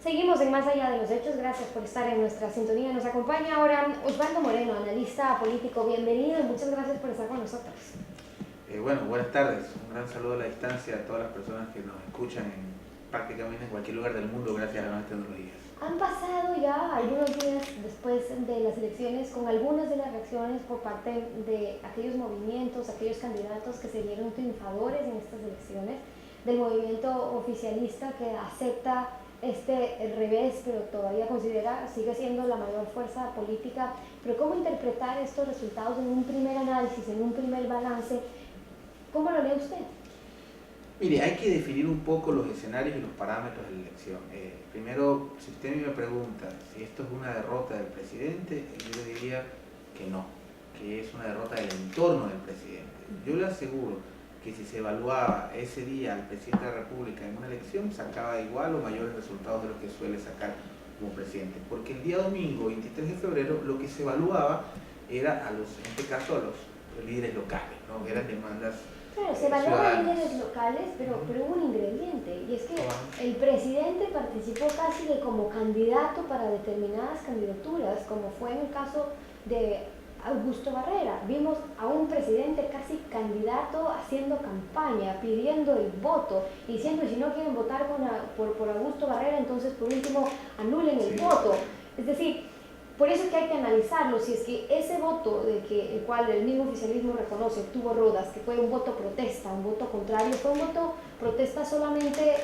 Seguimos en Más Allá de los Hechos, gracias por estar en nuestra sintonía. Nos acompaña ahora Osvaldo Moreno, analista político. Bienvenido y muchas gracias por estar con nosotros. Bueno, buenas tardes. Un gran saludo a la distancia a todas las personas que nos escuchan prácticamente en cualquier lugar del mundo gracias a las nuevas tecnologías. Han pasado ya algunos días después de las elecciones con algunas de las reacciones por parte de aquellos movimientos, aquellos candidatos que se dieron triunfadores en estas elecciones, del movimiento oficialista que acepta el revés, pero todavía sigue siendo la mayor fuerza política. Pero ¿cómo interpretar estos resultados en un primer análisis, en un primer balance? ¿Cómo lo lee usted? Mire, hay que definir un poco los escenarios y los parámetros de la elección. Primero, si usted me pregunta si esto es una derrota del presidente, yo le diría que no, que es una derrota del entorno del presidente. Yo le aseguro que si se evaluaba ese día al presidente de la República en una elección, sacaba igual o mayores resultados de los que suele sacar como presidente. Porque el día domingo, 23 de febrero, lo que se evaluaba era en este caso, a los líderes locales, ¿no? Eran demandas. Claro, se evaluaban líderes locales, pero hubo un ingrediente, y es que el presidente participó casi que como candidato para determinadas candidaturas, como fue en el caso de Augusto Barrera. Vimos a un presidente casi candidato haciendo campaña, pidiendo el voto, y diciendo si no quieren votar por Augusto Barrera, entonces por último anulen el voto. Es decir, por eso es que hay que analizarlo, si es que ese voto el cual el mismo oficialismo reconoce, obtuvo Rodas, que fue un voto protesta, un voto contrario, fue un voto protesta solamente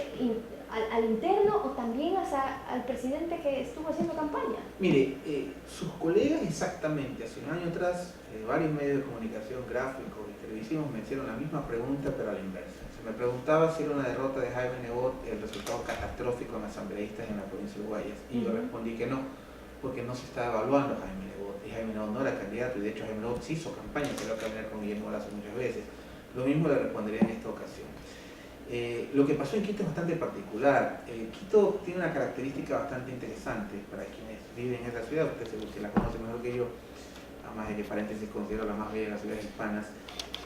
al interno o también al presidente que estuvo haciendo campaña. Mire, sus colegas exactamente, hace un año atrás, varios medios de comunicación, gráficos y televisivos me hicieron la misma pregunta pero a la inversa. Se me preguntaba si era una derrota de Jaime Nebot el resultado catastrófico en asambleístas en la provincia de Guayas, y yo respondí que no, porque no se estaba evaluando a Jaime Nebot, y Jaime Nebot no era candidato, y de hecho Jaime Nebot sí hizo campaña, se va a caminar con Guillermo Lazo muchas veces. Lo mismo le respondería en esta ocasión. Lo que pasó en Quito es bastante particular. Quito tiene una característica bastante interesante para quienes viven en esa ciudad, usted seguro que la conoce mejor que yo, además de que paréntesis considero la más bella de las ciudades hispanas.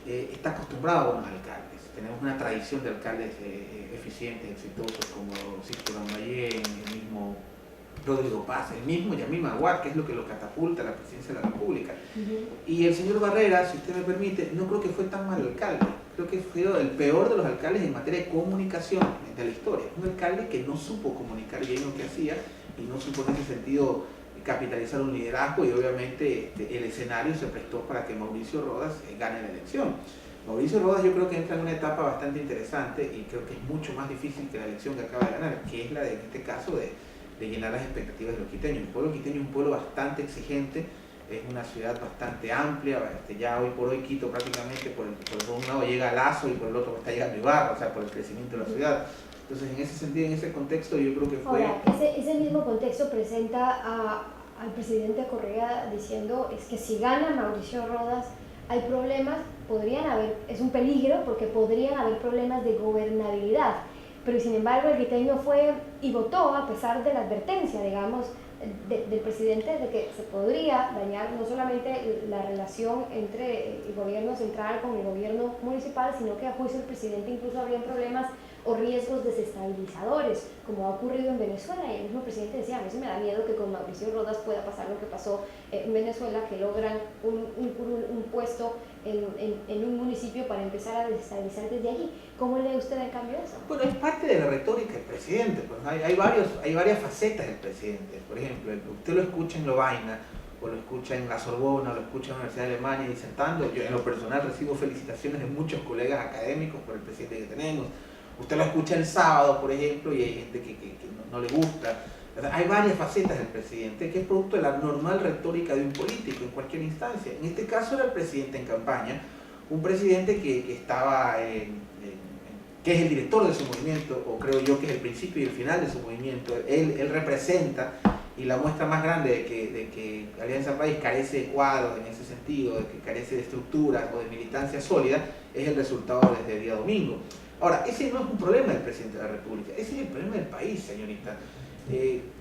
Está acostumbrado a buenos alcaldes. Tenemos una tradición de alcaldes eficientes, exitosos, como Sixto Lambayén, el mismo Rodrigo Paz, el mismo Yamil Maguad, que es lo que lo catapulta a la presidencia de la República. Y el señor Barrera, si usted me permite, no creo que fue tan mal alcalde. Creo que fue el peor de los alcaldes en materia de comunicación de la historia. Un alcalde que no supo comunicar bien lo que hacía y no supo en ese sentido capitalizar un liderazgo, y obviamente el escenario se prestó para que Mauricio Rodas gane la elección. Mauricio Rodas yo creo que entra en una etapa bastante interesante y creo que es mucho más difícil que la elección que acaba de ganar, que es la de, en este caso, de llenar las expectativas de los quiteños. El pueblo quiteño es un pueblo bastante exigente, es una ciudad bastante amplia, ya hoy por hoy Quito prácticamente por un lado llega a Lazo y por el otro está llegando Ibarra, o sea, por el crecimiento de la ciudad. Entonces, en ese sentido, en ese contexto, yo creo que fue... Ahora, ese mismo contexto presenta al presidente Correa diciendo es que si gana Mauricio Rodas hay problemas, es un peligro porque podrían haber problemas de gobernabilidad. Pero sin embargo el quiteño fue y votó a pesar de la advertencia, digamos, del presidente de que se podría dañar no solamente la relación entre el gobierno central con el gobierno municipal, sino que a juicio del presidente incluso habrían problemas o riesgos desestabilizadores, como ha ocurrido en Venezuela. Y el mismo presidente decía, a mí se me da miedo que con Mauricio Rodas pueda pasar lo que pasó en Venezuela, que logran un puesto en un municipio para empezar a desestabilizar desde allí. ¿Cómo lee usted en cambio eso? Bueno, es parte de la retórica del presidente, pues hay varias facetas del presidente. Por ejemplo, usted lo escucha en Lovaina, o lo escucha en la Sorbona, o lo escucha en la Universidad de Alemania disertando. Yo en lo personal recibo felicitaciones de muchos colegas académicos por el presidente que tenemos. Usted lo escucha el sábado, por ejemplo, y hay gente que no le gusta. O sea, hay varias facetas del presidente que es producto de la normal retórica de un político en cualquier instancia. En este caso era el presidente en campaña, un presidente que estaba que es el director de su movimiento, o creo yo que es el principio y el final de su movimiento. Él representa, y la muestra más grande de que Alianza País carece de cuadros en ese sentido, de que carece de estructuras o de militancia sólida, es el resultado desde el día domingo. Ahora, ese no es un problema del presidente de la República, ese es el problema del país, señorita.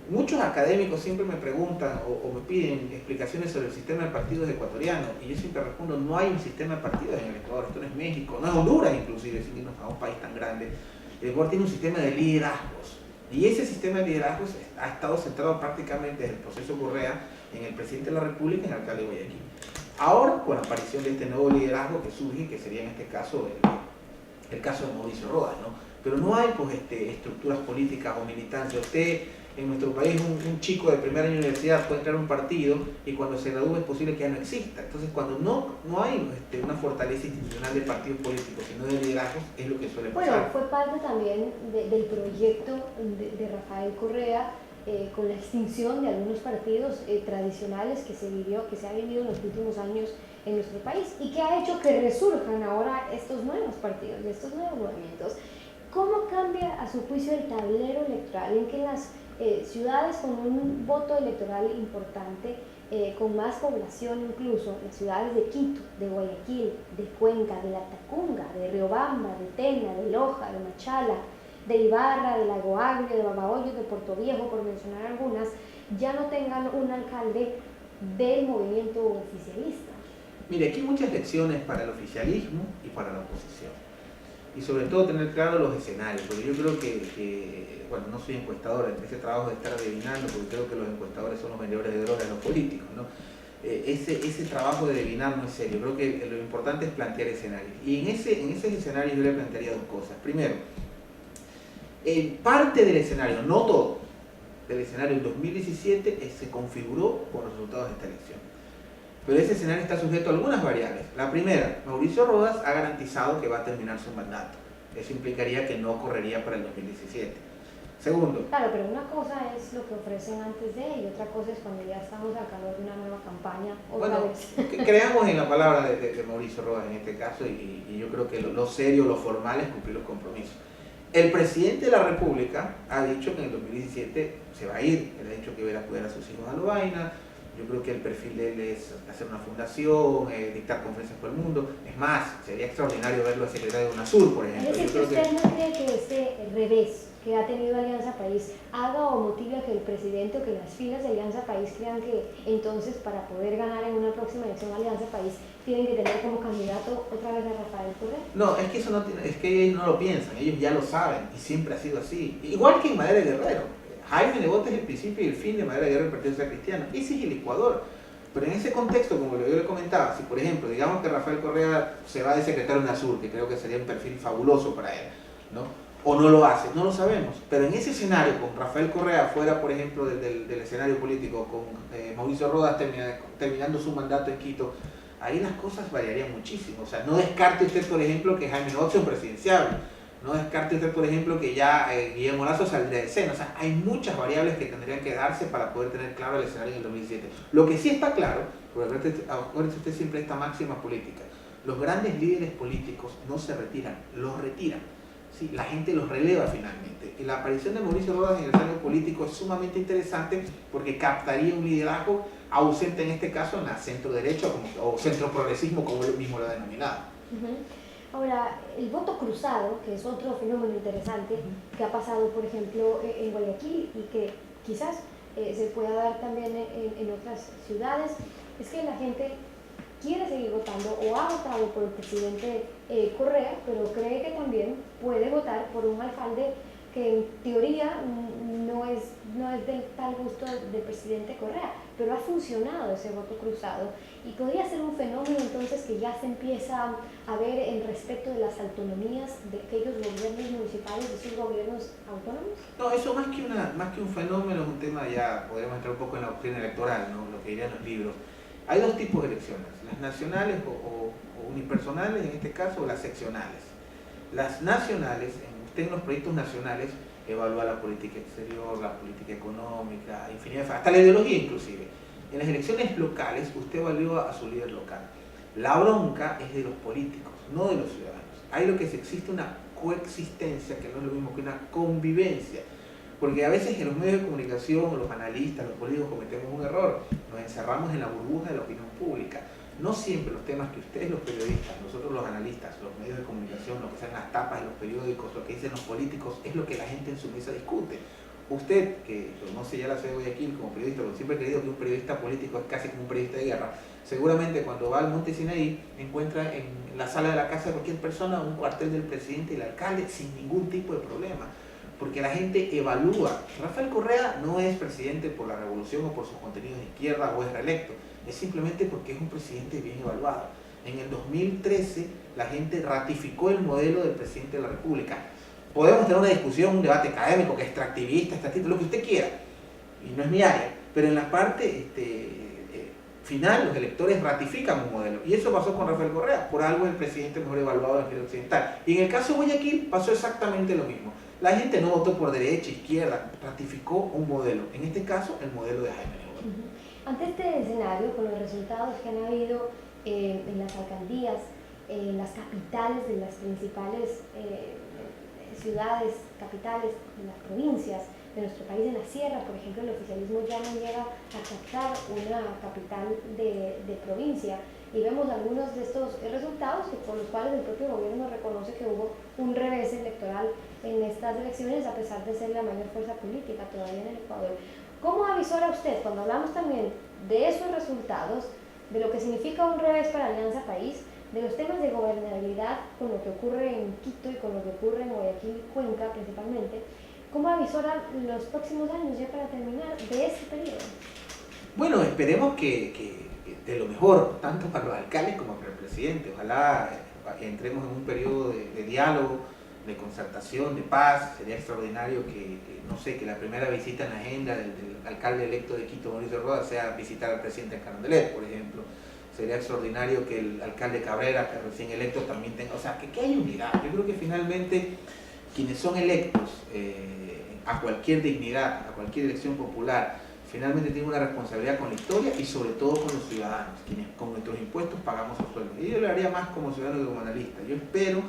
Muchos académicos siempre me preguntan o me piden explicaciones sobre el sistema de partidos ecuatoriano, y yo siempre respondo, no hay un sistema de partidos en el Ecuador, esto no es México, no es Honduras inclusive, sin irnos a un país tan grande. El Ecuador tiene un sistema de liderazgos, Y ese sistema de liderazgos ha estado centrado prácticamente desde el proceso Correa en el presidente de la República y en el alcalde de Guayaquil. Ahora, con la aparición de este nuevo liderazgo que surge, que sería en este caso el caso de Mauricio Rodas, ¿no? Pero no hay pues, estructuras políticas o militantes. Usted, en nuestro país, un chico de primer año de universidad puede entrar a un partido y cuando se gradúe es posible que ya no exista. Entonces, cuando no hay una fortaleza institucional de partidos políticos, sino de liderazgos, es lo que suele pasar. Bueno, fue parte también del proyecto de Rafael Correa, con la extinción de algunos partidos tradicionales que se ha vivido en los últimos años en nuestro país y que ha hecho que resurjan ahora estos nuevos partidos, estos nuevos movimientos. ¿Cómo cambia a su juicio el tablero electoral en que las ciudades con un voto electoral importante, con más población incluso, las ciudades de Quito, de Guayaquil, de Cuenca, de Latacunga, de Riobamba, de Tena, de Loja, de Machala, de Ibarra, de Lago Agrio, de Babahoyo, de Puerto Viejo, por mencionar algunas, ya no tengan un alcalde del movimiento oficialista? Mire, aquí hay muchas lecciones para el oficialismo y para la oposición. Y sobre todo tener claro los escenarios, porque yo creo que bueno, no soy encuestador, ese trabajo de estar adivinando, porque creo que los encuestadores son los vendedores de drogas, los políticos, ¿no? Ese trabajo de adivinar no es serio. Creo que lo importante es plantear escenarios. Y en ese escenario yo le plantearía dos cosas. Primero, parte del escenario, no todo, del escenario del 2017 se configuró con los resultados de esta elección. Pero ese escenario está sujeto a algunas variables. La primera, Mauricio Rodas ha garantizado que va a terminar su mandato. Eso implicaría que no correría para el 2017. Segundo. Claro, pero una cosa es lo que ofrecen antes de y otra cosa es cuando ya estamos al calor de una nueva campaña. Otra vez. Creamos en la palabra de Mauricio Rodas en este caso y yo creo que lo serio, lo formal es cumplir los compromisos. El presidente de la República ha dicho que en el 2017 se va a ir. Él ha dicho que va a cuidar a sus hijos a Lovaina. Yo creo que el perfil de él es hacer una fundación, dictar conferencias por el mundo. Es más, sería extraordinario verlo de secretario de UNASUR, por ejemplo. Es decir, que usted no cree que este revés que ha tenido Alianza País haga o motive a que el presidente o que las filas de Alianza País crean que entonces para poder ganar en una próxima elección Alianza País tienen que tener como candidato otra vez a Rafael Correa? No, es que eso no tiene, es que ellos no lo piensan, ellos ya lo saben y siempre ha sido así. Igual que en Madera Guerrero. Jaime Nebot es el principio y el fin de Madera Guerrero del Partido Social Cristiano. Ese es el Ecuador. Pero en ese contexto, como yo le comentaba, si por ejemplo, digamos que Rafael Correa se va de secretario de UNASUR, que creo que sería un perfil fabuloso para él, ¿no? O no lo hace, no lo sabemos. Pero en ese escenario, con Rafael Correa fuera, por ejemplo, del escenario político, con Mauricio Rodas terminando su mandato en Quito, ahí las cosas variarían muchísimo. O sea, no descarte usted, por ejemplo, que Jaime Nebot sea un presidenciable. No descarte usted, por ejemplo, que ya Guillermo Lazo saldría de escena. O sea, hay muchas variables que tendrían que darse para poder tener claro el escenario en el 2017. Lo que sí está claro, porque acuérdese usted siempre esta máxima política, los grandes líderes políticos no se retiran, los retiran. ¿Sí? La gente los releva finalmente. Y la aparición de Mauricio Rodas en el escenario político es sumamente interesante porque captaría un liderazgo ausente en este caso en la centro derecha o centro progresismo, como él mismo lo ha denominado. Ahora, el voto cruzado, que es otro fenómeno interesante que ha pasado, por ejemplo, en Guayaquil y que quizás se pueda dar también en otras ciudades, es que la gente quiere seguir votando o ha votado por el presidente Correa, pero cree que también puede votar por un alcalde que en teoría no es del tal gusto del presidente Correa, pero ha funcionado ese voto cruzado y podría ser un fenómeno entonces que ya se empieza a ver en respecto de las autonomías de aquellos gobiernos municipales, de sus gobiernos autónomos. No, eso más que un fenómeno es un tema, ya podríamos entrar un poco en la doctrina electoral, ¿no? Lo que dirían los libros. Hay dos tipos de elecciones, las nacionales o unipersonales en este caso, o las seccionales. Las nacionales, usted en los proyectos nacionales evalúa la política exterior, la política económica, infinidad de, hasta la ideología inclusive. En las elecciones locales usted evalúa a su líder local. La bronca es de los políticos, no de los ciudadanos. Hay lo que existe una coexistencia, que no es lo mismo que una convivencia. Porque a veces en los medios de comunicación, los analistas, los políticos cometemos un error. Nos encerramos en la burbuja de la opinión pública. No siempre los temas que ustedes, los periodistas, nosotros los analistas, los medios de comunicación, lo que sean las tapas de los periódicos, lo que dicen los políticos, es lo que la gente en su mesa discute. Usted, que conoce ya la ciudad de Guayaquil como periodista, porque siempre he creído que un periodista político es casi como un periodista de guerra, seguramente cuando va al Monte Sinaí encuentra en la sala de la casa de cualquier persona un cuartel del presidente y el alcalde sin ningún tipo de problema. porque la gente evalúa. Rafael Correa no es presidente por la revolución o por sus contenidos de izquierda o es reelecto, es simplemente porque es un presidente bien evaluado. En el 2013 la gente ratificó el modelo del presidente de la República. Podemos tener una discusión, un debate académico, que es extractivista, estatista, lo que usted quiera, y no es mi área, pero en la parte final los electores ratifican un modelo, y eso pasó con Rafael Correa, por algo es el presidente mejor evaluado del nivel occidental. Y en el caso de Guayaquil pasó exactamente lo mismo. La gente no votó por derecha, izquierda, ratificó un modelo, en este caso el modelo de Jaime Nebot. Ante este escenario, con los resultados que han habido en las alcaldías, en las capitales de las principales ciudades, capitales de las provincias de nuestro país, en la sierra, por ejemplo, el oficialismo ya no llega a captar una capital de provincia, y vemos algunos de estos resultados por los cuales el propio gobierno reconoce que hubo un revés electoral en estas elecciones, a pesar de ser la mayor fuerza política todavía en el Ecuador. ¿Cómo avisora usted, cuando hablamos también de esos resultados, de lo que significa un revés para Alianza País, de los temas de gobernabilidad con lo que ocurre en Quito y con lo que ocurre en Guayaquil y Cuenca principalmente, cómo avisora los próximos años, ya para terminar, de este periodo? Bueno, esperemos que de lo mejor, tanto para los alcaldes como para el presidente. Ojalá entremos en un periodo de diálogo, de concertación, de paz. Sería extraordinario no sé, que la primera visita en la agenda del alcalde electo de Quito, Mauricio Rodas, sea visitar al presidente de Carondelet, por ejemplo. Sería extraordinario que el alcalde Cabrera, que recién electo, también tenga, o sea, que haya unidad. Yo creo que finalmente quienes son electos a cualquier dignidad, a cualquier elección popular, finalmente tienen una responsabilidad con la historia y sobre todo con los ciudadanos, quienes con nuestros impuestos pagamos sus sueldos. Y yo lo haría más como ciudadano que como analista. Yo espero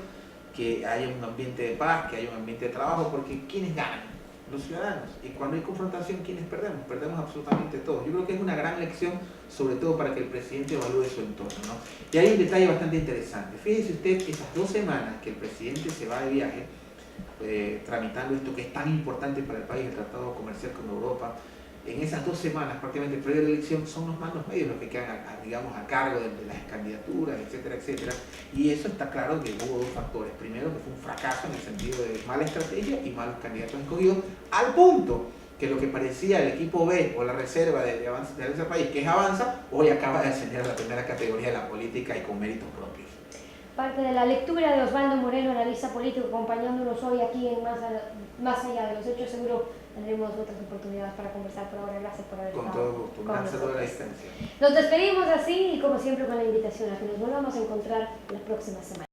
que haya un ambiente de paz, que haya un ambiente de trabajo, porque ¿quiénes ganan? Los ciudadanos. Y cuando hay confrontación, ¿quiénes perdemos? Perdemos absolutamente todos. Yo creo que es una gran lección, sobre todo para que el presidente evalúe su entorno, ¿no? Y hay un detalle bastante interesante. Fíjese usted que esas 2 semanas que el presidente se va de viaje, tramitando esto que es tan importante para el país, el tratado comercial con Europa, en esas 2 semanas prácticamente previo a la elección son los mandos medios los que quedan digamos, a cargo de las candidaturas, etcétera, etcétera. Y eso está claro que hubo 2 factores. Primero, que fue un fracaso en el sentido de mala estrategia y malos candidatos escogidos, al punto que lo que parecía el equipo B o la reserva de Alianza País, que es Avanza, hoy acaba de ascender a la primera categoría de la política y con méritos propios. Parte de la lectura de Osvaldo Moreno, analista político, acompañándonos hoy aquí en Más Allá de los Hechos. Seguro tendremos otras oportunidades para conversar. Por ahora, gracias por haber estado con todo gusto, un saludo a la distancia. Nos despedimos así y como siempre con la invitación a que nos volvamos a encontrar la próxima semana.